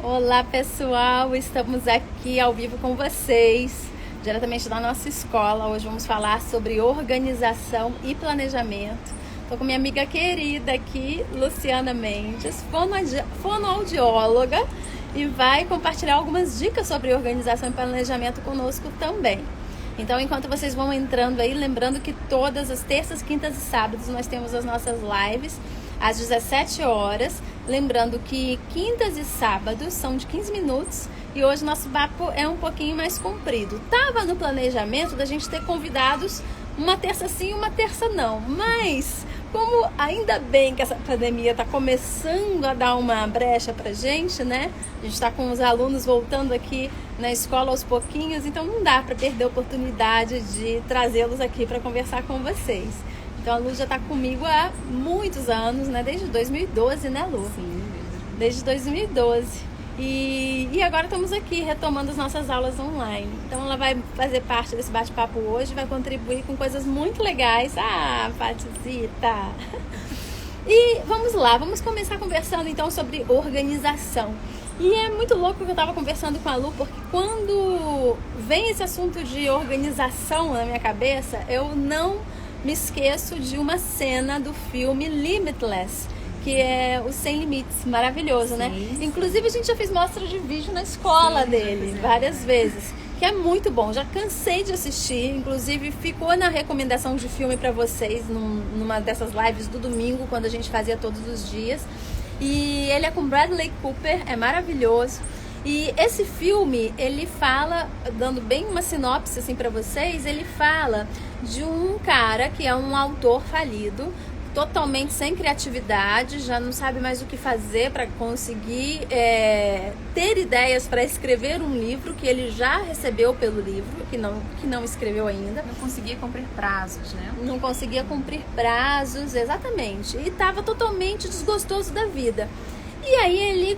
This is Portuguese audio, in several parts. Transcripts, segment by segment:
Olá pessoal, estamos aqui ao vivo com vocês, diretamente da nossa escola. Hoje vamos falar sobre organização e planejamento. Estou com minha amiga querida aqui, Luciana Mendes, fonoaudióloga, e vai compartilhar algumas dicas sobre organização e planejamento conosco também. Então, enquanto vocês vão entrando aí, lembrando que todas as terças, quintas e sábados nós temos as nossas lives às 17 horas. Lembrando que quintas e sábados são de 15 minutos e hoje nosso papo é um pouquinho mais comprido. Tava no planejamento da gente ter convidados uma terça sim e uma terça não, mas como ainda bem que essa pandemia está começando a dar uma brecha pra gente, né? A gente está com os alunos voltando aqui na escola aos pouquinhos, então não dá para perder a oportunidade de trazê-los aqui para conversar com vocês. Então a Lu já está comigo há muitos anos, né? Desde 2012, né, Lu? Sim, desde 2012. E agora estamos aqui retomando as nossas aulas online. Então ela vai fazer parte desse bate-papo hoje, vai contribuir com coisas muito legais. Ah, Patizita! E vamos lá, vamos começar conversando então sobre organização. E é muito louco que eu estava conversando com a Lu, porque quando vem esse assunto de organização na minha cabeça, eu não me esqueço de uma cena do filme Limitless, que é o Sem Limites, maravilhoso, né? Sim. Inclusive a gente já fez mostra de vídeo na escola dele, várias vezes, que é muito bom, já cansei de assistir, inclusive ficou na recomendação de filme para vocês numa dessas lives do domingo, quando a gente fazia todos os dias. E ele é com Bradley Cooper, é maravilhoso. E esse filme, ele fala, dando bem uma sinopse assim para vocês, ele fala de um cara que é um autor falido, totalmente sem criatividade, já não sabe mais o que fazer para conseguir ter ideias para escrever um livro que ele já recebeu pelo livro, que não escreveu ainda. Não conseguia cumprir prazos, né? Não conseguia cumprir prazos, exatamente. E estava totalmente desgostoso da vida. E aí ele,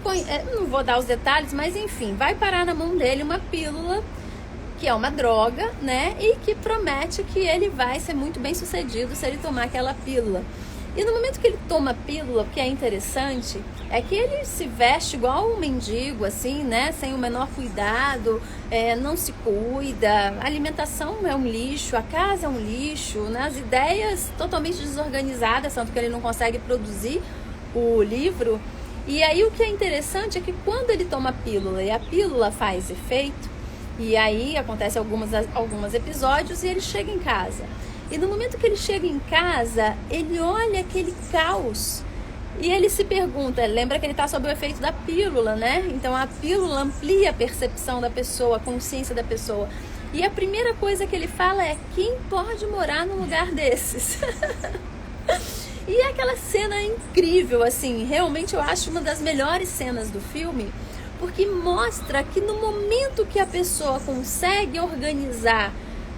não vou dar os detalhes, mas enfim, vai parar na mão dele uma pílula, que é uma droga, né? E que promete que ele vai ser muito bem sucedido se ele tomar aquela pílula. E no momento que ele toma a pílula, o que é interessante é que ele se veste igual um mendigo, assim, né? Sem o menor cuidado, não se cuida, a alimentação é um lixo, a casa é um lixo, né? As ideias totalmente desorganizadas, tanto que ele não consegue produzir o livro. E aí o que é interessante é que quando ele toma a pílula e a pílula faz efeito, e aí acontece alguns episódios e ele chega em casa. E no momento que ele chega em casa, ele olha aquele caos e ele se pergunta, lembra que ele está sob o efeito da pílula, né? Então a pílula amplia a percepção da pessoa, a consciência da pessoa. E a primeira coisa que ele fala é: quem pode morar num lugar desses? E é aquela cena incrível, assim, realmente eu acho uma das melhores cenas do filme, porque mostra que no momento que a pessoa consegue organizar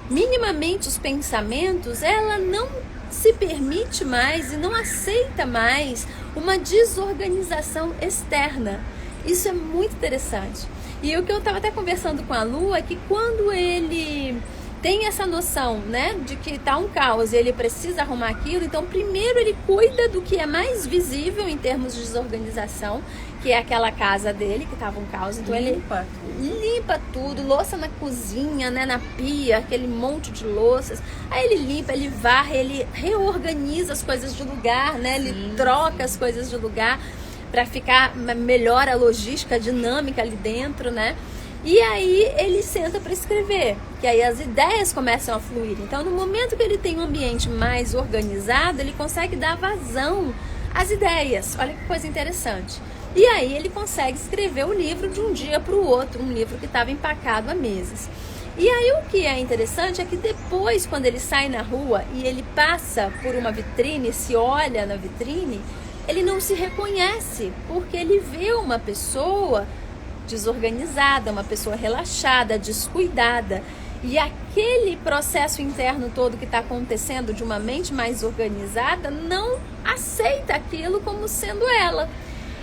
minimamente os pensamentos, ela não se permite mais e não aceita mais uma desorganização externa. Isso é muito interessante. E o que eu estava até conversando com a Lu é que quando ele tem essa noção, né, de que tá um caos e ele precisa arrumar aquilo, então primeiro ele cuida do que é mais visível em termos de desorganização, que é aquela casa dele, que tava um caos, então ele limpa tudo, louça na cozinha, né, na pia, aquele monte de louças, aí ele limpa, ele varre, ele reorganiza as coisas de lugar, né, ele troca as coisas de lugar para ficar melhor a logística, a dinâmica ali dentro, né. E aí ele senta para escrever, que aí as ideias começam a fluir. Então, no momento que ele tem um ambiente mais organizado, ele consegue dar vazão às ideias. Olha que coisa interessante. E aí ele consegue escrever o livro de um dia para o outro, um livro que estava empacado há meses. E aí o que é interessante é que depois, quando ele sai na rua e ele passa por uma vitrine, se olha na vitrine, ele não se reconhece, porque ele vê uma pessoa desorganizada, uma pessoa relaxada, descuidada. E aquele processo interno todo que está acontecendo de uma mente mais organizada não aceita aquilo como sendo ela.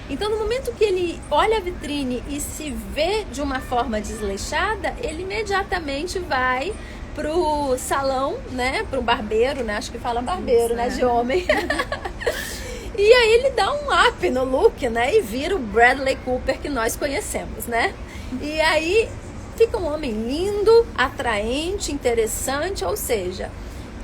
Então, no momento que ele olha a vitrine e se vê de uma forma desleixada, ele imediatamente vai pro salão, né, pro barbeiro, né, acho que fala barbeiro, né, de homem. E aí ele dá um up no look, né? E vira o Bradley Cooper que nós conhecemos, né? E aí fica um homem lindo, atraente, interessante, ou seja,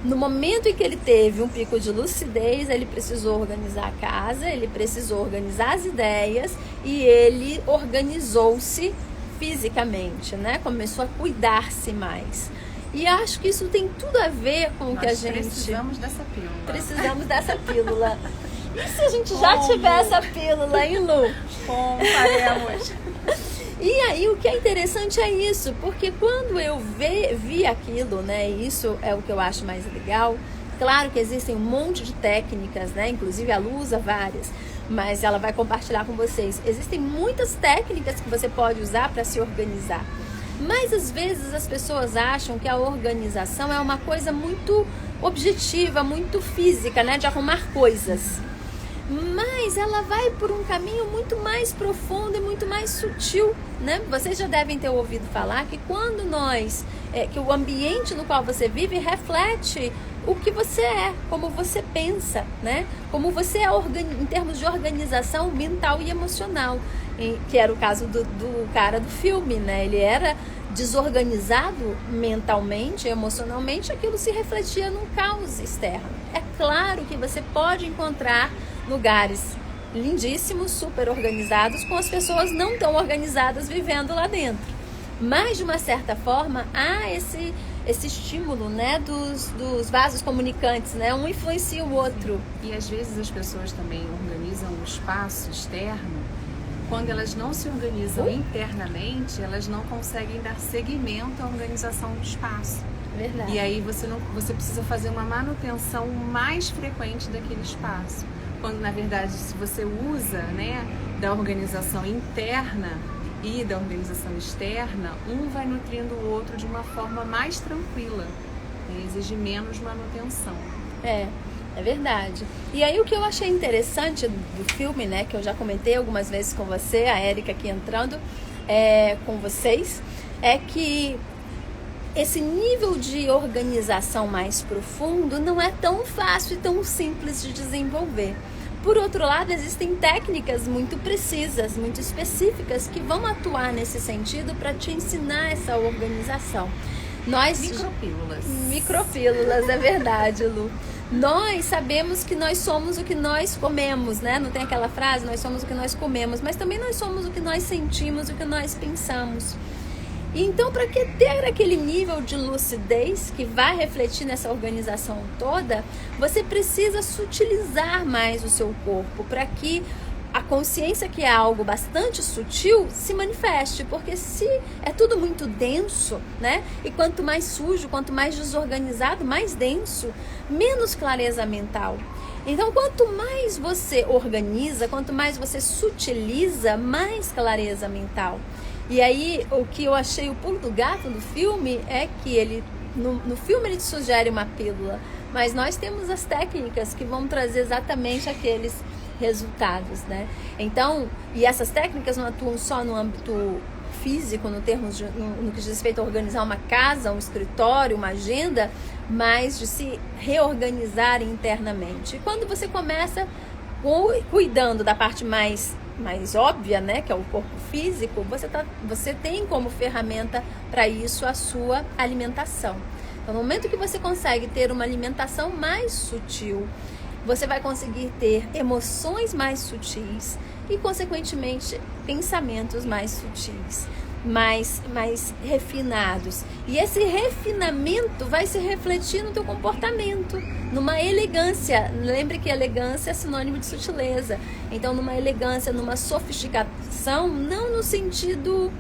no momento em que ele teve um pico de lucidez, ele precisou organizar a casa, ele precisou organizar as ideias e ele organizou-se fisicamente, né? Começou a cuidar-se mais. E acho que isso tem tudo a ver com o que a gente... precisamos dessa pílula. Precisamos dessa pílula. E se a gente já tiver essa pílula, hein, Lu? Faremos. E aí o que é interessante é isso, porque quando eu vi aquilo, né, isso é o que eu acho mais legal. Claro que existem um monte de técnicas, né, inclusive a Lu usa várias, mas ela vai compartilhar com vocês. Existem muitas técnicas que você pode usar para se organizar. Mas às vezes as pessoas acham que a organização é uma coisa muito objetiva, muito física, né, de arrumar coisas. Mas ela vai por um caminho muito mais profundo e muito mais sutil, né? Vocês já devem ter ouvido falar que quando que o ambiente no qual você vive reflete o que você é, como você pensa, né? Como você é em termos de organização mental e emocional, que era o caso do cara do filme, né? Ele era desorganizado mentalmente, emocionalmente, aquilo se refletia num caos externo. É claro que você pode encontrar lugares lindíssimos, super organizados, com as pessoas não tão organizadas vivendo lá dentro. Mas, de uma certa forma, há esse estímulo, né, dos vasos comunicantes, né? Um influencia o outro. E às vezes as pessoas também organizam o espaço externo. Quando elas não se organizam internamente, elas não conseguem dar seguimento à organização do espaço. Verdade. E aí você precisa fazer uma manutenção mais frequente daquele espaço. Quando, na verdade, se você usa, né, da organização interna e da organização externa, um vai nutrindo o outro de uma forma mais tranquila, né, exige menos manutenção. É verdade. E aí o que eu achei interessante do filme, né, que eu já comentei algumas vezes com você, a Érica aqui entrando com vocês, é que esse nível de organização mais profundo não é tão fácil e tão simples de desenvolver. Por outro lado, existem técnicas muito precisas, muito específicas, que vão atuar nesse sentido para te ensinar essa organização. Micropílulas, é verdade, Lu. Nós sabemos que nós somos o que nós comemos, né? Não tem aquela frase, nós somos o que nós comemos, mas também nós somos o que nós sentimos, o que nós pensamos. Então, para que ter aquele nível de lucidez que vai refletir nessa organização toda, você precisa sutilizar mais o seu corpo para que a consciência, que é algo bastante sutil, se manifeste. Porque se é tudo muito denso, né? E quanto mais sujo, quanto mais desorganizado, mais denso, menos clareza mental. Então, quanto mais você organiza, quanto mais você sutiliza, mais clareza mental. E aí, o que eu achei o pulo do gato do filme é que ele, no filme ele te sugere uma pílula, mas nós temos as técnicas que vão trazer exatamente aqueles resultados, né? Então, e essas técnicas não atuam só no âmbito físico, no que diz respeito a organizar uma casa, um escritório, uma agenda, mas de se reorganizar internamente. E quando você começa cuidando da parte mais óbvia, né, que é o corpo físico, você tem como ferramenta para isso a sua alimentação. Então, no momento que você consegue ter uma alimentação mais sutil, você vai conseguir ter emoções mais sutis e, consequentemente, pensamentos mais sutis, mais refinados. E esse refinamento vai se refletir no teu comportamento, numa elegância. Lembre que elegância é sinônimo de sutileza. Então, numa elegância, numa sofisticação, não no sentido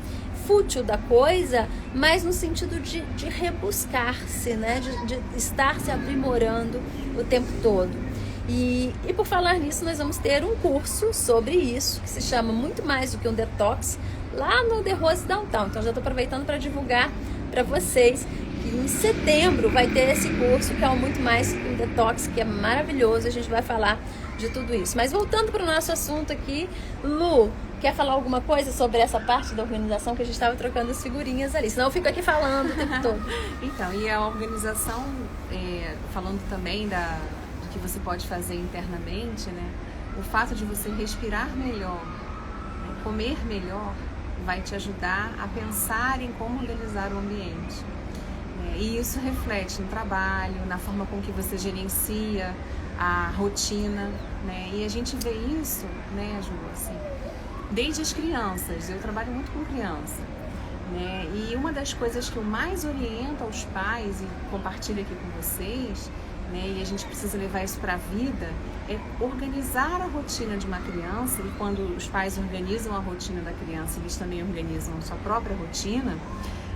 fútil da coisa, mas no sentido de rebuscar-se, né? de estar se aprimorando o tempo todo. E por falar nisso, nós vamos ter um curso sobre isso, que se chama Muito Mais Do Que um Detox, lá no The Rose Downtown. Então já estou aproveitando para divulgar para vocês que em setembro vai ter esse curso, que é o Muito Mais Do Que um Detox, que é maravilhoso. A gente vai falar de tudo isso. Mas voltando para o nosso assunto aqui, Lu, quer falar alguma coisa sobre essa parte da organização, que a gente estava trocando as figurinhas ali? Senão eu fico aqui falando o tempo todo. Então, e a organização, falando também do que você pode fazer internamente, né? o fato de você respirar melhor, né, comer melhor, vai te ajudar a pensar em como organizar o ambiente. E isso reflete no trabalho, na forma com que você gerencia a rotina, né? E a gente vê isso, né, Ju, assim, desde as crianças. Eu trabalho muito com criança, né? E uma das coisas que eu mais oriento aos pais e compartilho aqui com vocês, né, e a gente precisa levar isso para a vida, é organizar a rotina de uma criança. E quando os pais organizam a rotina da criança, eles também organizam a sua própria rotina.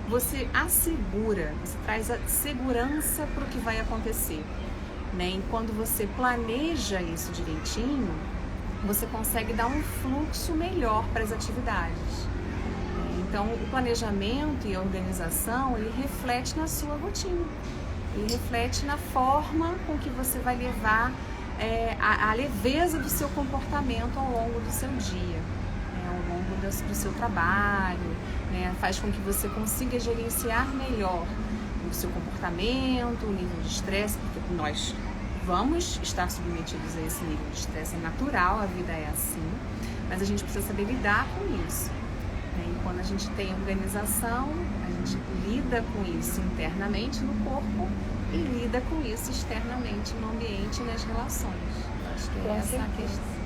Você assegura, você traz a segurança para o que vai acontecer, né? E quando você planeja isso direitinho, você consegue dar um fluxo melhor para as atividades. Então, o planejamento e a organização, ele reflete na sua rotina. Ele reflete na forma com que você vai levar a leveza do seu comportamento ao longo do seu dia, ao longo do seu trabalho, né? Faz com que você consiga gerenciar melhor o seu comportamento, o nível de estresse, porque nós vamos estar submetidos a esse nível de estresse, é natural, a vida é assim, mas a gente precisa saber lidar com isso. E quando a gente tem organização, a gente lida com isso internamente no corpo e lida com isso externamente no ambiente e nas relações. Acho que é essa a questão.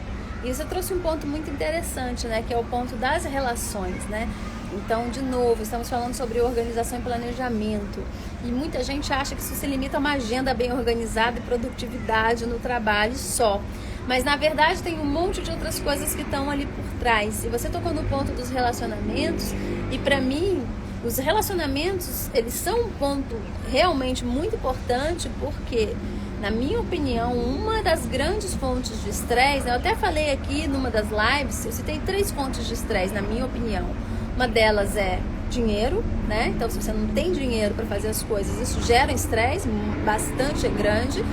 E você trouxe um ponto muito interessante, né, que é o ponto das relações, né? Então, de novo, estamos falando sobre organização e planejamento. E muita gente acha que isso se limita a uma agenda bem organizada e produtividade no trabalho só. Mas, na verdade, tem um monte de outras coisas que estão ali por trás. E você tocou no ponto dos relacionamentos. E, para mim, os relacionamentos, eles são um ponto realmente muito importante porque, na minha opinião, uma das grandes fontes de estresse, eu até falei aqui numa das lives, eu citei 3 fontes de estresse, na minha opinião. Uma delas é dinheiro, né? Então, se você não tem dinheiro para fazer as coisas, isso gera estresse bastante grande.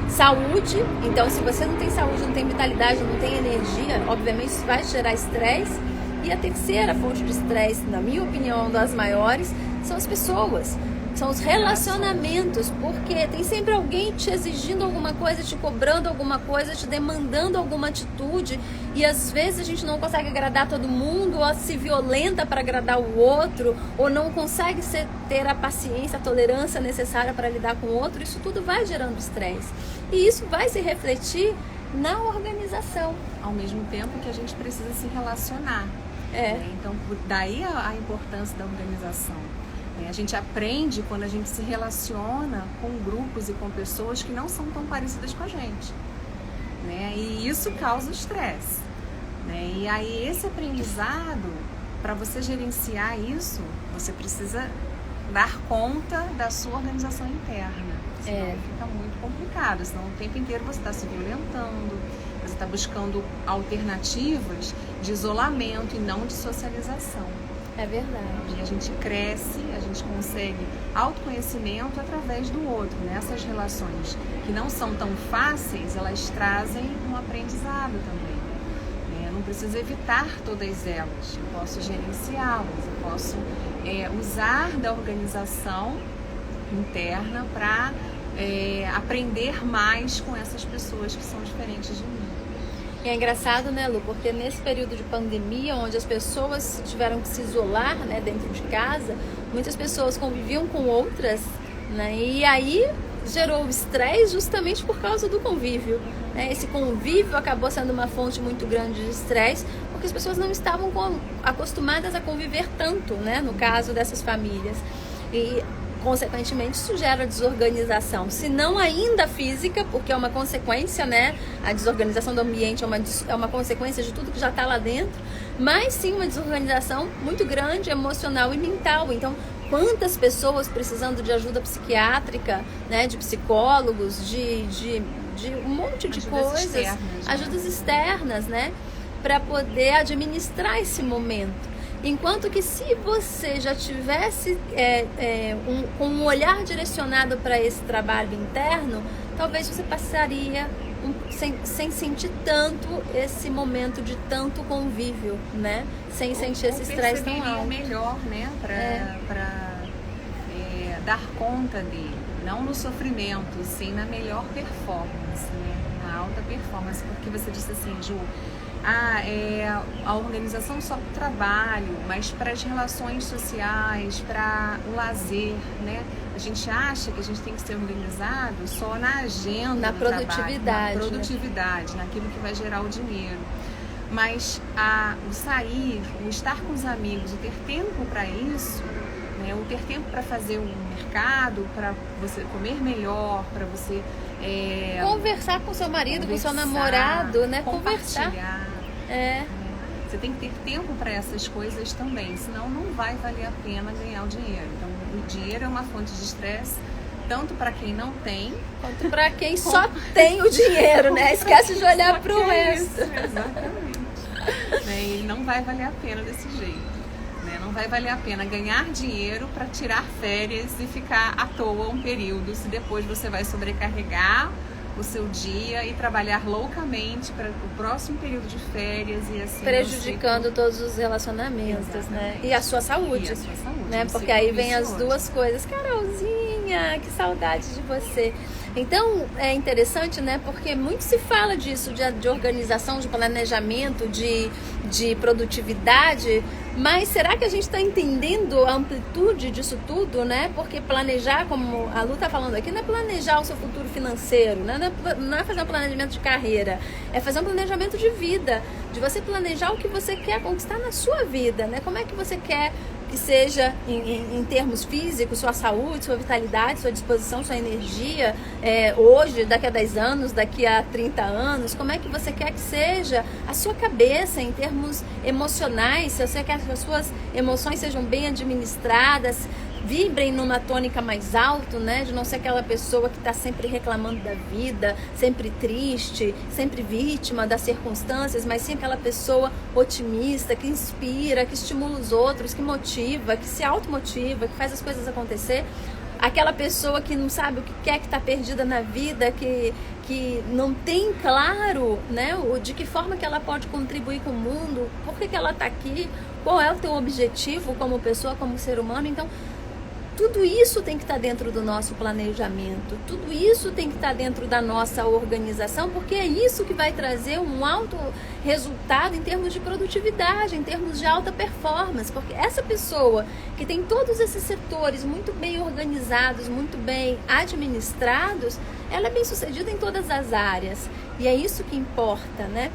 Saúde, então se você não tem saúde, não tem vitalidade, não tem energia, obviamente isso vai gerar estresse. E a terceira fonte de estresse, na minha opinião, uma das maiores, são as pessoas. São os relacionamentos, porque tem sempre alguém te exigindo alguma coisa, te cobrando alguma coisa, te demandando alguma atitude, e às vezes a gente não consegue agradar todo mundo, ou se violenta para agradar o outro, ou não consegue ter a paciência, a tolerância necessária para lidar com o outro. Isso tudo vai gerando estresse, e isso vai se refletir na organização. Ao mesmo tempo que a gente precisa se relacionar. Então, daí a importância da organização. A gente aprende quando a gente se relaciona com grupos e com pessoas que não são tão parecidas com a gente, né? E isso causa estresse, né? E aí esse aprendizado, para você gerenciar isso, você precisa dar conta da sua organização interna. Senão fica muito complicado, senão o tempo inteiro você está se violentando, você está buscando alternativas de isolamento e não de socialização. É verdade. E a gente cresce, a gente consegue autoconhecimento através do outro, né? Essas relações que não são tão fáceis, elas trazem um aprendizado também. Eu não preciso evitar todas elas, eu posso gerenciá-las, eu posso usar da organização interna para aprender mais com essas pessoas que são diferentes de mim. E é engraçado, né, Lu, porque nesse período de pandemia, onde as pessoas tiveram que se isolar, né, dentro de casa, muitas pessoas conviviam com outras, né, e aí gerou estresse justamente por causa do convívio, né? Esse convívio acabou sendo uma fonte muito grande de estresse, porque as pessoas não estavam acostumadas a conviver tanto, né, no caso dessas famílias. E consequentemente, isso gera desorganização, se não ainda física, porque é uma consequência, né? A desorganização do ambiente é uma consequência de tudo que já está lá dentro, mas sim uma desorganização muito grande, emocional e mental. Então, quantas pessoas precisando de ajuda psiquiátrica, né? De psicólogos, de um monte de coisas, ajudas externas, né? Para poder administrar esse momento. Enquanto que se você já tivesse com um olhar direcionado para esse trabalho interno, talvez você passaria sem sentir tanto esse momento de tanto convívio, né? Sem sentir esse estresse tão alto. Melhor, né? Para dar conta dele, não no sofrimento, sim na melhor performance, né? Na alta performance, porque você disse assim, Ju, a organização só para o trabalho, mas para as relações sociais, para o lazer, né? A gente acha que a gente tem que ser organizado só na agenda, na produtividade, trabalho, na produtividade, né? Naquilo que vai gerar o dinheiro. Mas o sair, o estar com os amigos, o ter tempo para isso, né? O ter tempo para fazer um mercado, para você comer melhor, para você conversar com seu marido, com seu namorado, né? Conversar. É. Você tem que ter tempo para essas coisas também, senão não vai valer a pena ganhar o dinheiro. Então, o dinheiro é uma fonte de estresse, tanto para quem não tem, quanto para quem só tem o dinheiro, né? Esquece de olhar para o resto. Exatamente. E não vai valer a pena desse jeito. Não vai valer a pena ganhar dinheiro para tirar férias e ficar à toa um período, se depois você vai sobrecarregar o seu dia e trabalhar loucamente para o próximo período de férias e assim prejudicando todos os relacionamentos. Exatamente. Né? E a sua saúde, né? Porque aí vem as duas coisas. Carolzinha, que saudade de você. Então é interessante, né? Porque muito se fala disso, de organização, de planejamento, de produtividade, mas será que a gente está entendendo a amplitude disso tudo, né? Porque planejar, como a Lu está falando aqui, não é planejar o seu futuro financeiro, né? Não é fazer um planejamento de carreira, é fazer um planejamento de vida, de você planejar o que você quer conquistar na sua vida, né? Como é que você quer que seja em termos físicos, sua saúde, sua vitalidade, sua disposição, sua energia, hoje, daqui a 10 anos, daqui a 30 anos, como é que você quer que seja a sua cabeça em termos emocionais, se você quer que as suas emoções sejam bem administradas, vibrem numa tônica mais alta, né? De não ser aquela pessoa que está sempre reclamando da vida, sempre triste, sempre vítima das circunstâncias, mas sim aquela pessoa otimista, que inspira, que estimula os outros, que motiva, que se automotiva, que faz as coisas acontecer. Aquela pessoa que não sabe o que quer, que está perdida na vida, que não tem claro, né, de que forma que ela pode contribuir com o mundo, por que ela está aqui, qual é o teu objetivo como pessoa, como ser humano. Então, tudo isso tem que estar dentro do nosso planejamento, tudo isso tem que estar dentro da nossa organização, porque é isso que vai trazer um alto resultado em termos de produtividade, em termos de alta performance, porque essa pessoa que tem todos esses setores muito bem organizados, muito bem administrados, ela é bem sucedida em todas as áreas, e é isso que importa, né?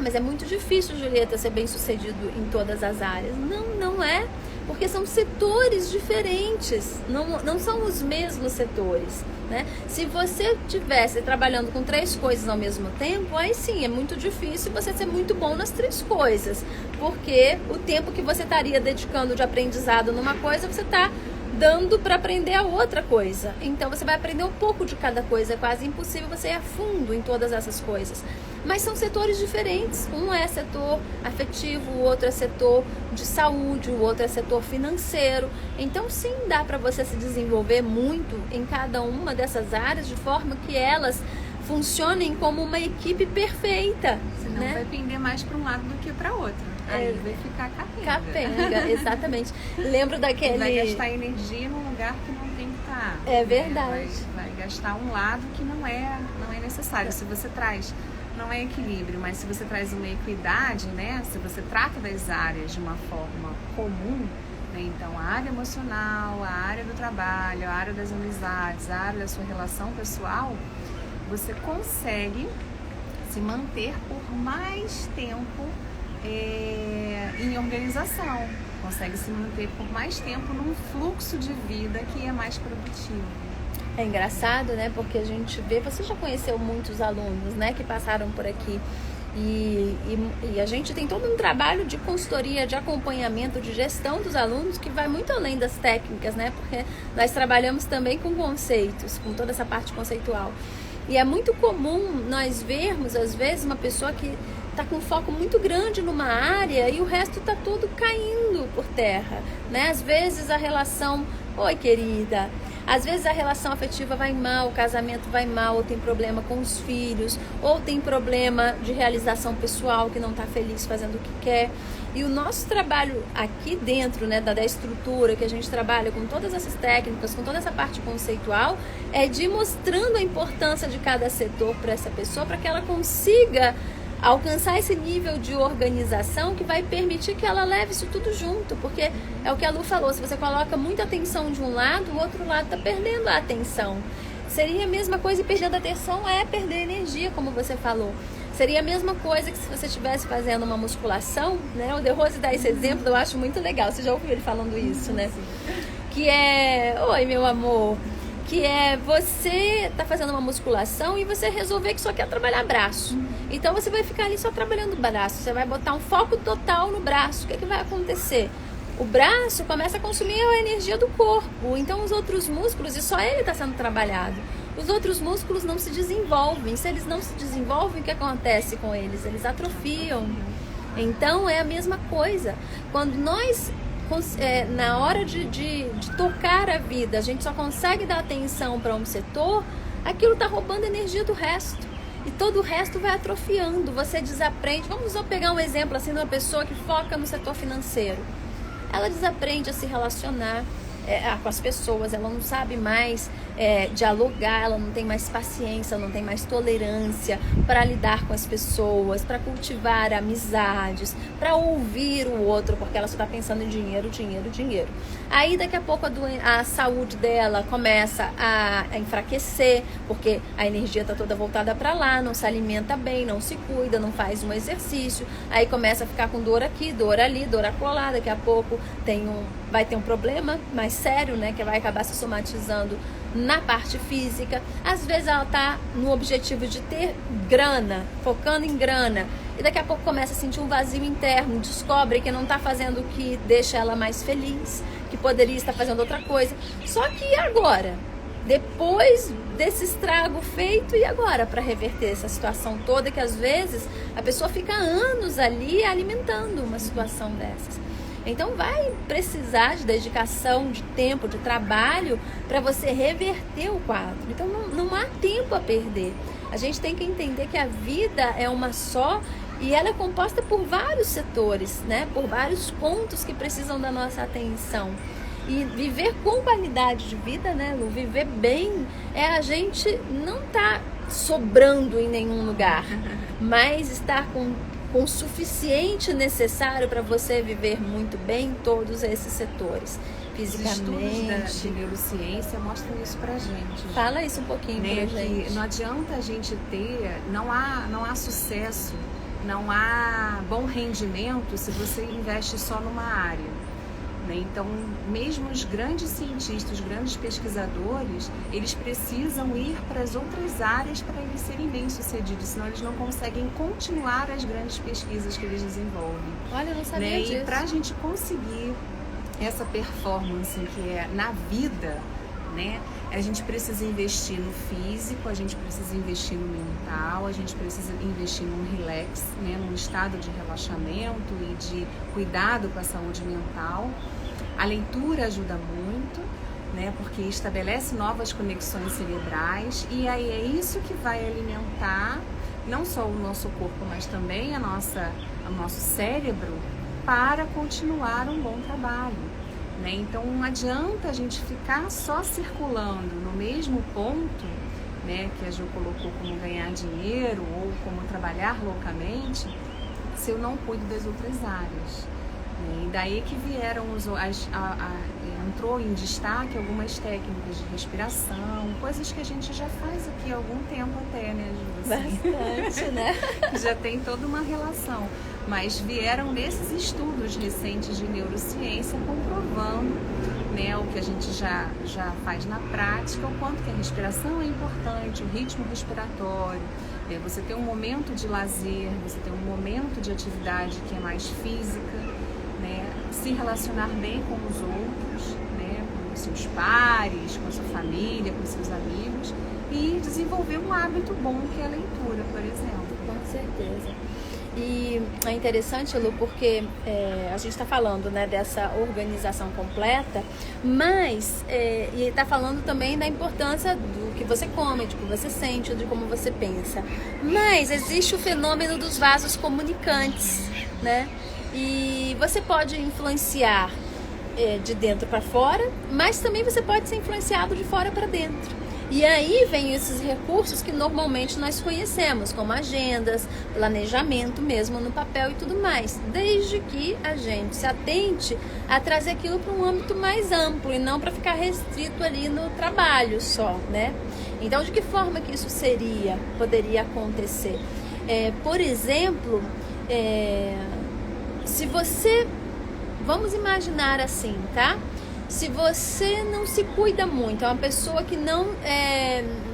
Mas é muito difícil, Julieta, ser bem sucedido em todas as áreas. Não é. Porque são setores diferentes, não são os mesmos setores, né? Se você estivesse trabalhando com 3 coisas ao mesmo tempo, aí sim, é muito difícil você ser muito bom nas 3 coisas, porque o tempo que você estaria dedicando de aprendizado numa coisa, você está dando para aprender a outra coisa. Então você vai aprender um pouco de cada coisa, é quase impossível você ir a fundo em todas essas coisas. Mas são setores diferentes, um é setor afetivo, o outro é setor de saúde, o outro é setor financeiro. Então sim, dá para você se desenvolver muito em cada uma dessas áreas, de forma que elas funcionem como uma equipe perfeita. Senão, né? Vai pender mais para um lado do que para outro. Aí vai ficar capenga, exatamente. Lembro daquele... Vai gastar energia num lugar que não tem que estar. É verdade. Vai gastar um lado que não é necessário. Se você traz, não é equilíbrio, mas se você traz uma equidade, né? Se você trata das áreas de uma forma comum, né? Então a área emocional, a área do trabalho, a área das amizades, a área da sua relação pessoal, você consegue se manter por mais tempo em organização, consegue se manter por mais tempo num fluxo de vida que é mais produtivo. É engraçado, né? Porque a gente vê, você já conheceu muitos alunos, né, que passaram por aqui e a gente tem todo um trabalho de consultoria, de acompanhamento, de gestão dos alunos que vai muito além das técnicas, né? Porque nós trabalhamos também com conceitos, com toda essa parte conceitual. E é muito comum nós vermos, às vezes, uma pessoa que está com um foco muito grande numa área e o resto está tudo caindo por terra, né? Às vezes a relação, oi querida, Às vezes a relação afetiva vai mal, o casamento vai mal, ou tem problema com os filhos, ou tem problema de realização pessoal, que não está feliz fazendo o que quer. E o nosso trabalho aqui dentro, né, da estrutura, que a gente trabalha com todas essas técnicas, com toda essa parte conceitual, é de ir mostrando a importância de cada setor para essa pessoa, para que ela consiga alcançar esse nível de organização que vai permitir que ela leve isso tudo junto, porque é o que a Lu falou, se você coloca muita atenção de um lado, o outro lado está perdendo a atenção. Seria a mesma coisa, e perdendo a atenção é perder energia, como você falou. Seria a mesma coisa que se você estivesse fazendo uma musculação, né? O De Rose dá esse exemplo, eu acho muito legal, você já ouviu ele falando isso, né? Que é, oi meu amor, que é você tá fazendo uma musculação e você resolver que só quer trabalhar braço. Então você vai ficar ali só trabalhando o braço, você vai botar um foco total no braço. O que vai acontecer? O braço começa a consumir a energia do corpo, então os outros músculos, e só ele está sendo trabalhado, os outros músculos não se desenvolvem. Se eles não se desenvolvem, o que acontece com eles? Eles atrofiam. Então é a mesma coisa. Quando nós, na hora de tocar a vida, a gente só consegue dar atenção para um setor, aquilo está roubando energia do resto. E todo o resto vai atrofiando, você desaprende. Vamos só pegar um exemplo assim de uma pessoa que foca no setor financeiro. Ela desaprende a se relacionar com as pessoas, ela não sabe mais dialogar, ela não tem mais paciência, não tem mais tolerância para lidar com as pessoas, para cultivar amizades, para ouvir o outro, porque ela só está pensando em dinheiro, dinheiro, dinheiro. Aí daqui a pouco a saúde dela começa a enfraquecer, porque a energia está toda voltada para lá, não se alimenta bem, não se cuida, não faz um exercício, aí começa a ficar com dor aqui, dor ali, dor acolá, daqui a pouco vai ter um problema mais sério, né, que vai acabar se somatizando na parte física. Às vezes ela está no objetivo de ter grana, focando em grana, e daqui a pouco começa a sentir um vazio interno, descobre que não está fazendo o que deixa ela mais feliz, que poderia estar fazendo outra coisa. Só que agora, depois desse estrago feito, e agora para reverter essa situação toda, que às vezes a pessoa fica anos ali alimentando uma situação dessas. Então vai precisar de dedicação, de tempo, de trabalho para você reverter o quadro. Então não há tempo a perder. A gente tem que entender que a vida é uma só e ela é composta por vários setores, né? Por vários pontos que precisam da nossa atenção. E viver com qualidade de vida, né, Lu? Viver bem é a gente não estar sobrando em nenhum lugar, mas estar com o suficiente necessário para você viver muito bem em todos esses setores. Fisicamente. Os estudos de neurociência mostram isso pra gente. Fala isso um pouquinho pra gente. Que não adianta a gente não há sucesso, não há bom rendimento se você investe só numa área. Então, mesmo os grandes cientistas, os grandes pesquisadores, eles precisam ir para as outras áreas para eles serem bem-sucedidos, senão eles não conseguem continuar as grandes pesquisas que eles desenvolvem. Olha, eu não sabia disso. E para a gente conseguir essa performance que é na vida, né, a gente precisa investir no físico, a gente precisa investir no mental, a gente precisa investir num relax, né, num estado de relaxamento e de cuidado com a saúde mental. A leitura ajuda muito, né, porque estabelece novas conexões cerebrais e aí é isso que vai alimentar não só o nosso corpo, mas também o nosso cérebro para continuar um bom trabalho. Então não adianta a gente ficar só circulando no mesmo ponto, né, que a Jo colocou como ganhar dinheiro ou como trabalhar loucamente, se eu não cuido das outras áreas. E daí que vieram entrou em destaque algumas técnicas de respiração, coisas que a gente já faz aqui há algum tempo até, né, Ju? Bastante, né? Já tem toda uma relação. Mas vieram desses estudos recentes de neurociência comprovando, né, o que a gente já faz na prática, o quanto que a respiração é importante, o ritmo respiratório, você tem um momento de lazer, você tem um momento de atividade que é mais física, né, se relacionar bem com os outros, né, com os seus pares, com a sua família, com os seus amigos e desenvolver um hábito bom que é a leitura, por exemplo. Com certeza. E é interessante, Lu, porque a gente está falando, né, dessa organização completa, mas e está falando também da importância do que você come, de que você sente, de como você pensa. Mas existe o fenômeno dos vasos comunicantes, né? E você pode influenciar de dentro para fora, mas também você pode ser influenciado de fora para dentro. E aí vem esses recursos que normalmente nós conhecemos, como agendas, planejamento mesmo no papel e tudo mais, desde que a gente se atente a trazer aquilo para um âmbito mais amplo e não para ficar restrito ali no trabalho só, né? Então, de que forma que isso poderia acontecer? Por exemplo, se você, vamos imaginar assim, tá? Se você não se cuida muito, é uma pessoa que não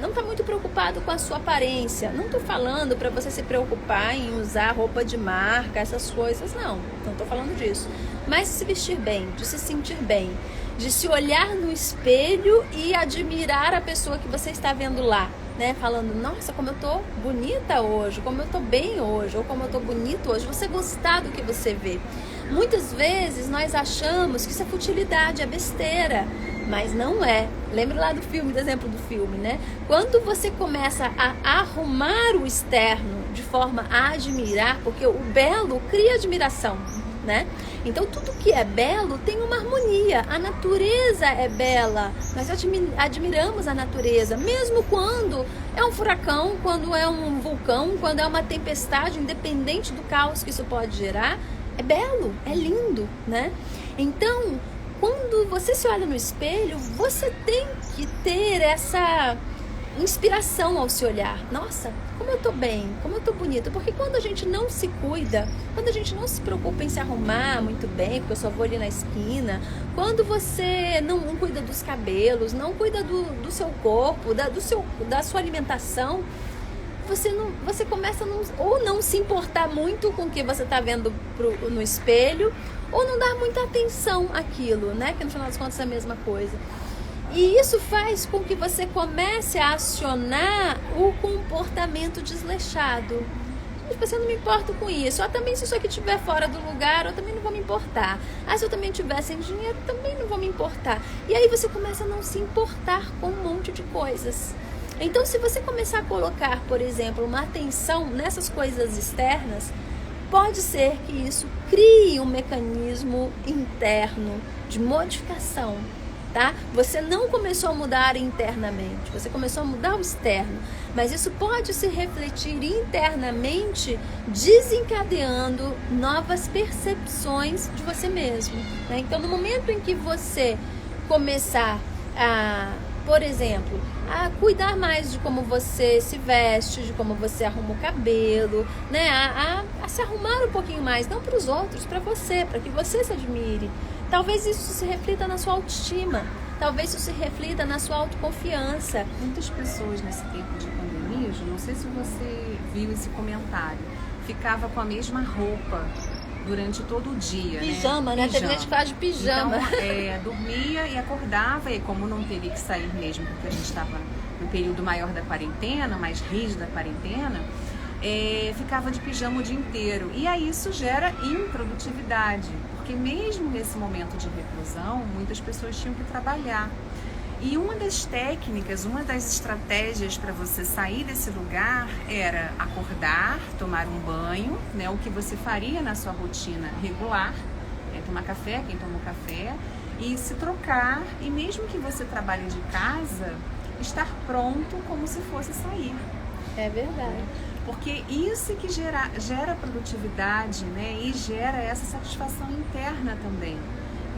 está muito preocupado com a sua aparência. Não estou falando para você se preocupar em usar roupa de marca, essas coisas, não estou falando disso. Mas de se vestir bem, de se sentir bem, de se olhar no espelho e admirar a pessoa que você está vendo lá, né? Falando, nossa, como eu tô bonita hoje, como eu tô bem hoje, ou como eu tô bonito hoje. Você gostar do que você vê. Muitas vezes nós achamos que isso é futilidade, é besteira, mas não é. Lembra lá do exemplo do filme, né? Quando você começa a arrumar o externo de forma a admirar, porque o belo cria admiração, né? Então tudo que é belo tem uma harmonia. A natureza é bela. Nós admiramos a natureza, mesmo quando é um furacão, quando é um vulcão, quando é uma tempestade, independente do caos que isso pode gerar. É belo, é lindo, né? Então, quando você se olha no espelho, você tem que ter essa inspiração ao se olhar. Nossa, como eu tô bem, como eu tô bonita. Porque quando a gente não se cuida, quando a gente não se preocupa em se arrumar muito bem, porque eu só vou ali na esquina, quando você não cuida dos cabelos, não cuida do seu corpo, da sua alimentação, você começa ou não se importar muito com o que você está vendo no espelho, ou não dar muita atenção àquilo, né? Que no final das contas é a mesma coisa. E isso faz com que você comece a acionar o comportamento desleixado. Tipo, eu não me importo com isso. Também se isso aqui estiver fora do lugar, eu também não vou me importar. Se eu também estiver sem dinheiro, também não vou me importar. E aí você começa a não se importar com um monte de coisas. Então, se você começar a colocar, por exemplo, uma atenção nessas coisas externas, pode ser que isso crie um mecanismo interno de modificação, tá? Você não começou a mudar internamente, você começou a mudar o externo, mas isso pode se refletir internamente, desencadeando novas percepções de você mesmo, né? Então, no momento em que você começar a, por exemplo, a cuidar mais de como você se veste, de como você arruma o cabelo, né? A se arrumar um pouquinho mais, não para os outros, para você, para que você se admire. Talvez isso se reflita na sua autoestima, talvez isso se reflita na sua autoconfiança. Muitas pessoas nesse tempo de pandemia, não sei se você viu esse comentário, ficava com a mesma roupa durante todo o dia, pijama, né? Teve gente que faz de pijama. Então, dormia e acordava, e como não teria que sair mesmo, porque a gente estava no período maior da quarentena, mais rígido da quarentena, ficava de pijama o dia inteiro. E aí isso gera improdutividade, porque mesmo nesse momento de reclusão, muitas pessoas tinham que trabalhar. E uma das técnicas, uma das estratégias para você sair desse lugar era acordar, tomar um banho, né, o que você faria na sua rotina regular, tomar café, quem tomou café, e se trocar, e mesmo que você trabalhe de casa, estar pronto como se fosse sair. É verdade. Porque isso que gera produtividade, né, e gera essa satisfação interna também.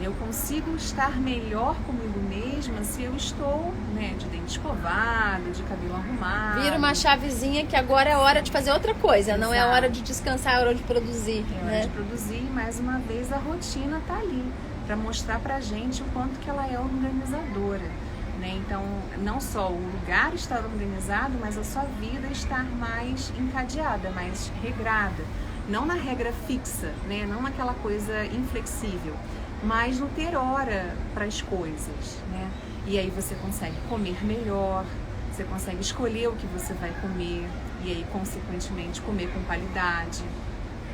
Eu consigo estar melhor comigo mesma se eu estou, né, de dente escovado, de cabelo arrumado. Vira uma chavezinha que agora é hora de fazer outra coisa. Exato. Não é hora de descansar, é hora de produzir. É hora de produzir, e mais uma vez a rotina tá ali para mostrar pra gente o quanto que ela é organizadora, né? Então, não só o lugar estar organizado, mas a sua vida estar mais encadeada, mais regrada. Não na regra fixa, né? Não naquela coisa inflexível, mas no ter hora para as coisas, né? E aí você consegue comer melhor, você consegue escolher o que você vai comer e aí, consequentemente, comer com qualidade,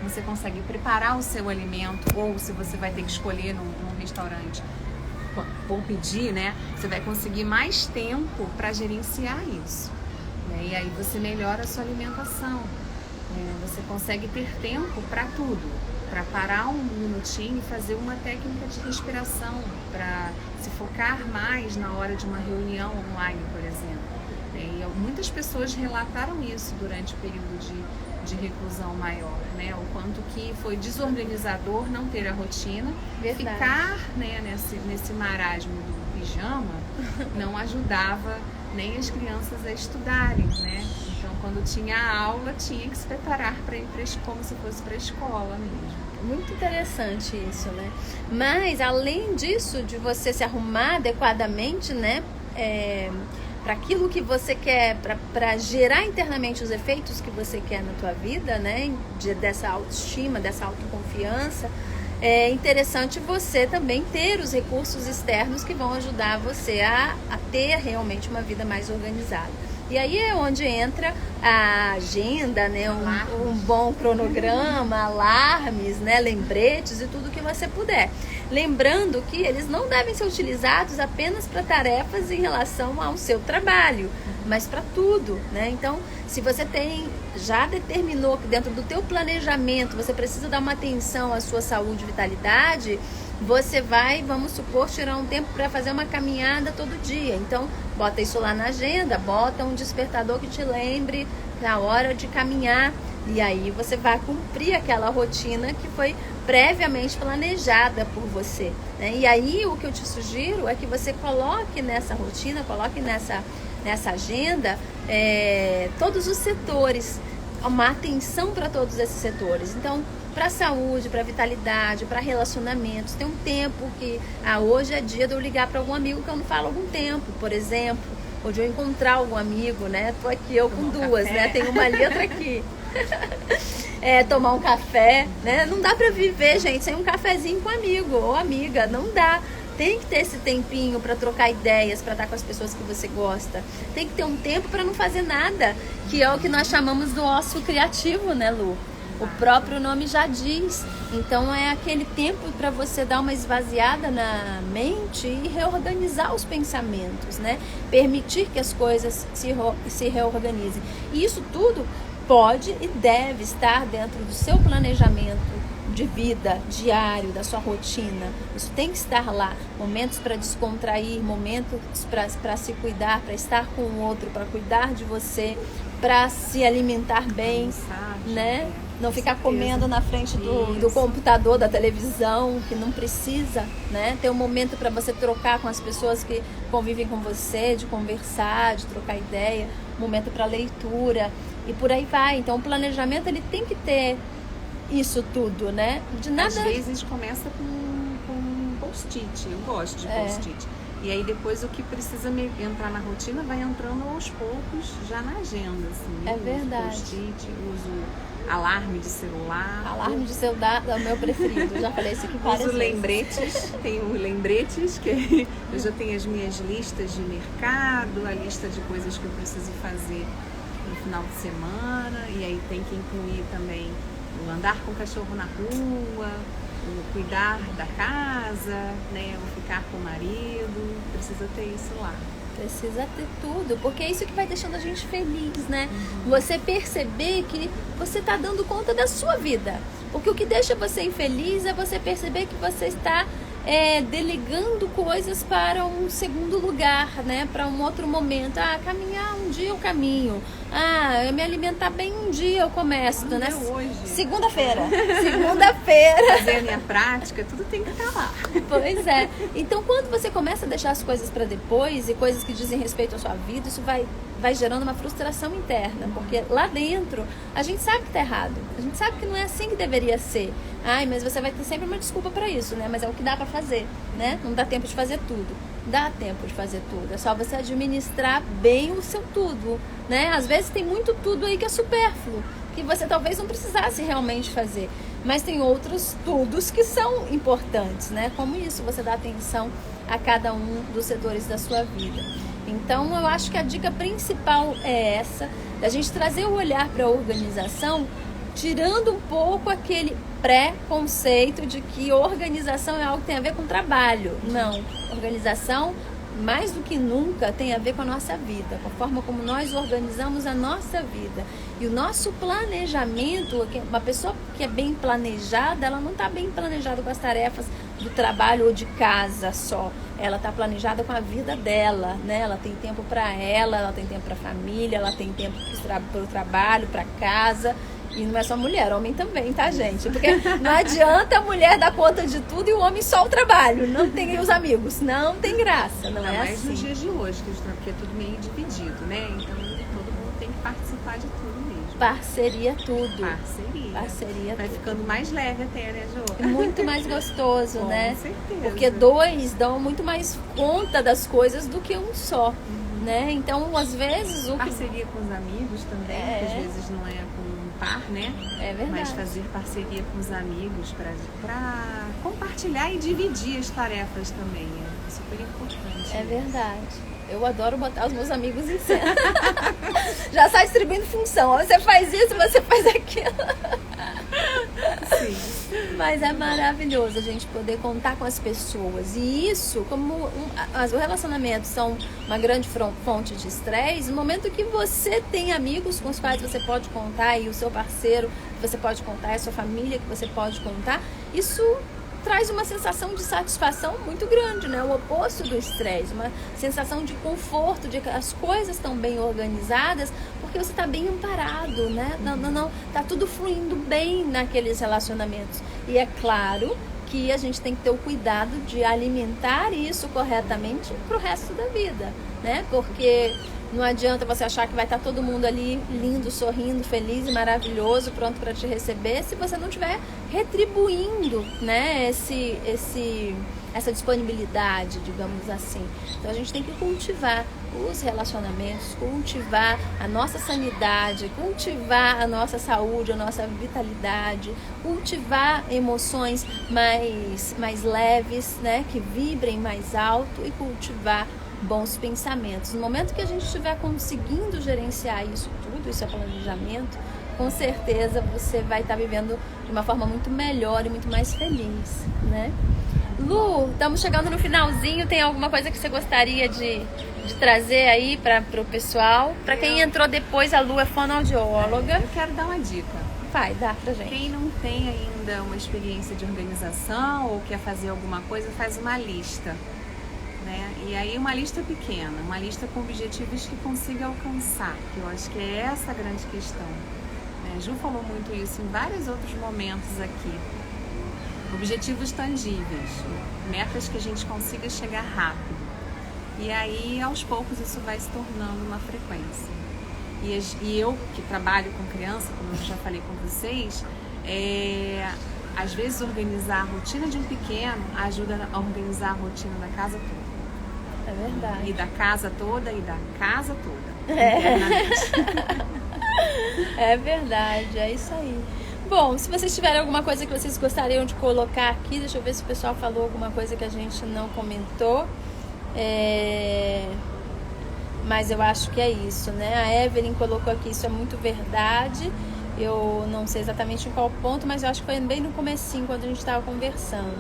você consegue preparar o seu alimento, ou se você vai ter que escolher num restaurante, ou pedir, né? Você vai conseguir mais tempo para gerenciar isso, né? E aí você melhora a sua alimentação. Você consegue ter tempo para tudo, para parar um minutinho e fazer uma técnica de respiração, para se focar mais na hora de uma reunião online, por exemplo. E muitas pessoas relataram isso durante o período de reclusão maior, né? O quanto que foi desorganizador não ter a rotina. Verdade. Ficar, né, nesse marasmo do pijama não ajudava nem as crianças a estudarem, né? Então, quando tinha aula, tinha que se preparar para ir como se fosse para a escola mesmo. Muito interessante isso, né? Mas, além disso, de você se arrumar adequadamente, né? Para aquilo que você quer, para gerar internamente os efeitos que você quer na tua vida, né? Dessa autoestima, dessa autoconfiança, é interessante você também ter os recursos externos que vão ajudar você a ter realmente uma vida mais organizada. E aí é onde entra a agenda, né? Um bom cronograma, alarmes, né? Lembretes e tudo que você puder. Lembrando que eles não devem ser utilizados apenas para tarefas em relação ao seu trabalho, mas para tudo, né? Então, se você já determinou que dentro do teu planejamento você precisa dar uma atenção à sua saúde e vitalidade, você vai, vamos supor, tirar um tempo para fazer uma caminhada todo dia. Então, bota isso lá na agenda, bota um despertador que te lembre na hora de caminhar. E aí você vai cumprir aquela rotina que foi previamente planejada por você, né? E aí o que eu te sugiro é que você coloque nessa rotina, coloque nessa agenda todos os setores, uma atenção para todos esses setores. Então, para a saúde, para a vitalidade, para relacionamentos, tem um tempo que hoje é dia de eu ligar para algum amigo que eu não falo há algum tempo, por exemplo, ou de eu encontrar algum amigo, né? Tô aqui eu com duas, né? Tem uma letra aqui. Tomar um café, né? Não dá para viver, gente, sem um cafezinho com amigo ou amiga, não dá. Tem que ter esse tempinho para trocar ideias, para estar com as pessoas que você gosta. Tem que ter um tempo para não fazer nada, que é o que nós chamamos do ócio criativo, né, Lu? O próprio nome já diz. Então é aquele tempo para você dar uma esvaziada na mente e reorganizar os pensamentos, né? Permitir que as coisas se reorganizem. E isso tudo pode e deve estar dentro do seu planejamento de vida diário, da sua rotina. Isso tem que estar lá. Momentos para descontrair, momentos para se cuidar, para estar com o outro, para cuidar de você, para se alimentar bem, né? Não ficar comendo na frente do computador, da televisão, que não precisa, né? Ter um momento para você trocar com as pessoas que convivem com você, de conversar, de trocar ideia, um momento para leitura e por aí vai. Então o planejamento ele tem que ter isso tudo, né? De nada. Às vezes começa com post-it, eu gosto de post-it. E aí depois o que precisa entrar na rotina vai entrando aos poucos já na agenda, assim. É verdade. Post-it, uso alarme de celular. Alarme de celular é o meu preferido, já falei isso aqui várias vezes. Uso lembretes, tenho lembretes que eu já tenho as minhas listas de mercado, a lista de coisas que eu preciso fazer no final de semana, e aí tem que incluir também o andar com o cachorro na rua, o cuidar da casa, né, o ficar com o marido, precisa ter isso lá. Precisa ter tudo, porque é isso que vai deixando a gente feliz, né? Você perceber que você está dando conta da sua vida. Porque o que deixa você infeliz é você perceber que você está delegando coisas para um segundo lugar, né? Para um outro momento. Caminhar um dia eu caminho. Eu me alimentar bem um dia eu começo, né? Hoje. Segunda-feira. Fazer a minha prática, tudo tem que estar lá. Pois é. Então, quando você começa a deixar as coisas para depois e coisas que dizem respeito à sua vida, isso vai gerando uma frustração interna, porque lá dentro a gente sabe que tá errado, a gente sabe que não é assim que deveria ser. Mas você vai ter sempre uma desculpa para isso, né? Mas é o que dá para fazer, né? Não dá tempo de fazer tudo. Dá tempo de fazer tudo. É só você administrar bem o seu tudo, né? Às vezes tem muito tudo aí que é supérfluo, que você talvez não precisasse realmente fazer. Mas tem outros tudos que são importantes, né? Como isso, você dá atenção a cada um dos setores da sua vida. Então, eu acho que a dica principal é essa, da gente trazer o olhar para a organização tirando um pouco aquele pré-conceito de que organização é algo que tem a ver com trabalho. Não, organização, mais do que nunca, tem a ver com a nossa vida, com a forma como nós organizamos a nossa vida. E o nosso planejamento, uma pessoa que é bem planejada, ela não está bem planejada com as tarefas do trabalho ou de casa só. Ela está planejada com a vida dela, né? Ela tem tempo para ela tem tempo para a família, ela tem tempo para o trabalho, para casa. E não é só mulher, homem também, tá, gente? Porque não adianta a mulher dar conta de tudo e o homem só o trabalho. Não tem os amigos. Não tem graça, não é mais assim. nos dias de hoje, porque é tudo meio dividido, né? Então todo mundo tem que participar de tudo mesmo. Parceria tudo. Parceria vai tudo. Ficando mais leve até, né, Jo? Muito mais gostoso, né? Com certeza. Porque dois dão muito mais conta das coisas do que um só, né? Então, às vezes... Parceria com os amigos também, que às vezes não é com par, né? É verdade. Mas fazer parceria com os amigos para compartilhar e dividir as tarefas também é super importante. É verdade. Eu adoro botar os meus amigos em cena. Já sai distribuindo função. Você faz isso, você faz aquilo. Sim. Mas é maravilhoso a gente poder contar com as pessoas. E isso, como os relacionamentos são uma grande fonte de estresse, no momento que você tem amigos com os quais você pode contar, e o seu parceiro que você pode contar, e a sua família que você pode contar, isso traz uma sensação de satisfação muito grande, né? O oposto do estresse, uma sensação de conforto, de que as coisas estão bem organizadas, porque você está bem amparado, né? Não, tá tudo fluindo bem naqueles relacionamentos. E é claro que a gente tem que ter o cuidado de alimentar isso corretamente para o resto da vida, né? Porque não adianta você achar que vai estar todo mundo ali lindo, sorrindo, feliz e maravilhoso, pronto para te receber, se você não estiver retribuindo, né, essa disponibilidade, digamos assim. Então a gente tem que cultivar os relacionamentos, cultivar a nossa sanidade, cultivar a nossa saúde, a nossa vitalidade, cultivar emoções mais leves, né, que vibrem mais alto, e cultivar bons pensamentos. No momento que a gente estiver conseguindo gerenciar isso tudo, isso é planejamento, com certeza você vai estar vivendo de uma forma muito melhor e muito mais feliz, né? Lu, estamos chegando no finalzinho. Tem alguma coisa que você gostaria de trazer aí para o pessoal? Para quem entrou depois, a Lu é fonoaudióloga. Eu quero dar uma dica. Vai, dá pra gente. Quem não tem ainda uma experiência de organização ou quer fazer alguma coisa, faz uma lista. Né? E aí uma lista pequena, uma lista com objetivos que consiga alcançar, que eu acho que é essa a grande questão. A Ju falou muito isso em vários outros momentos aqui. Objetivos tangíveis, metas que a gente consiga chegar rápido. E aí, aos poucos, isso vai se tornando uma frequência. E eu, que trabalho com criança, como eu já falei com vocês, às vezes organizar a rotina de um pequeno ajuda a organizar a rotina da casa toda. É verdade. E da casa toda e da casa toda. É verdade, é isso aí. Bom, se vocês tiverem alguma coisa que vocês gostariam de colocar aqui, deixa eu ver se o pessoal falou alguma coisa que a gente não comentou. Mas eu acho que é isso, né? A Evelyn colocou aqui, isso é muito verdade. Eu não sei exatamente em qual ponto, mas eu acho que foi bem no comecinho, quando a gente estava conversando.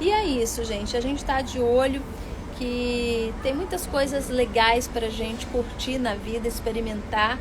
E é isso, gente. A gente está de olho que tem muitas coisas legais pra gente curtir na vida, experimentar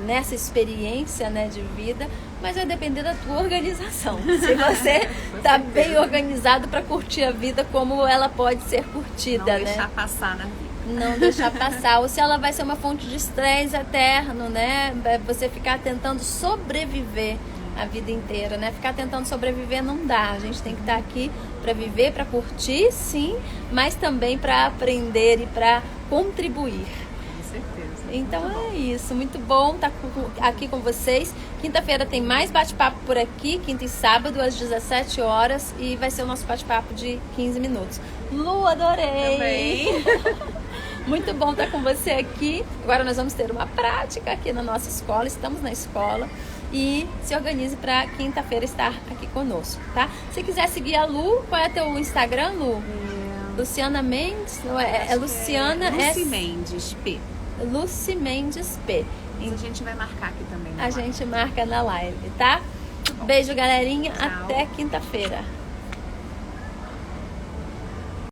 nessa experiência, né, de vida, mas vai depender da tua organização. Se você tá bem organizado para curtir a vida como ela pode ser curtida, não deixar passar na vida. Não deixar passar, ou se ela vai ser uma fonte de estresse eterno, né? Você ficar tentando sobreviver a vida inteira, né? Ficar tentando sobreviver não dá. A gente tem que estar aqui para viver, para curtir, sim, mas também para aprender e para contribuir. Com certeza. Então é isso, muito bom estar aqui com vocês. Quinta-feira tem mais bate-papo por aqui, quinta e sábado às 17 horas, e vai ser o nosso bate-papo de 15 minutos. Lu, adorei! Muito bom estar com você aqui. Agora nós vamos ter uma prática aqui na nossa escola, estamos na escola. E se organize para quinta-feira estar aqui conosco, tá? Se quiser seguir a Lu, qual é teu Instagram, Lu? Luciana Mendes? Não, é Luciana Lucy Mendes P. Lucy Mendes P. Mas a gente vai marcar aqui também. A gente marca na live, tá? Beijo, galerinha. Tchau. Até quinta-feira.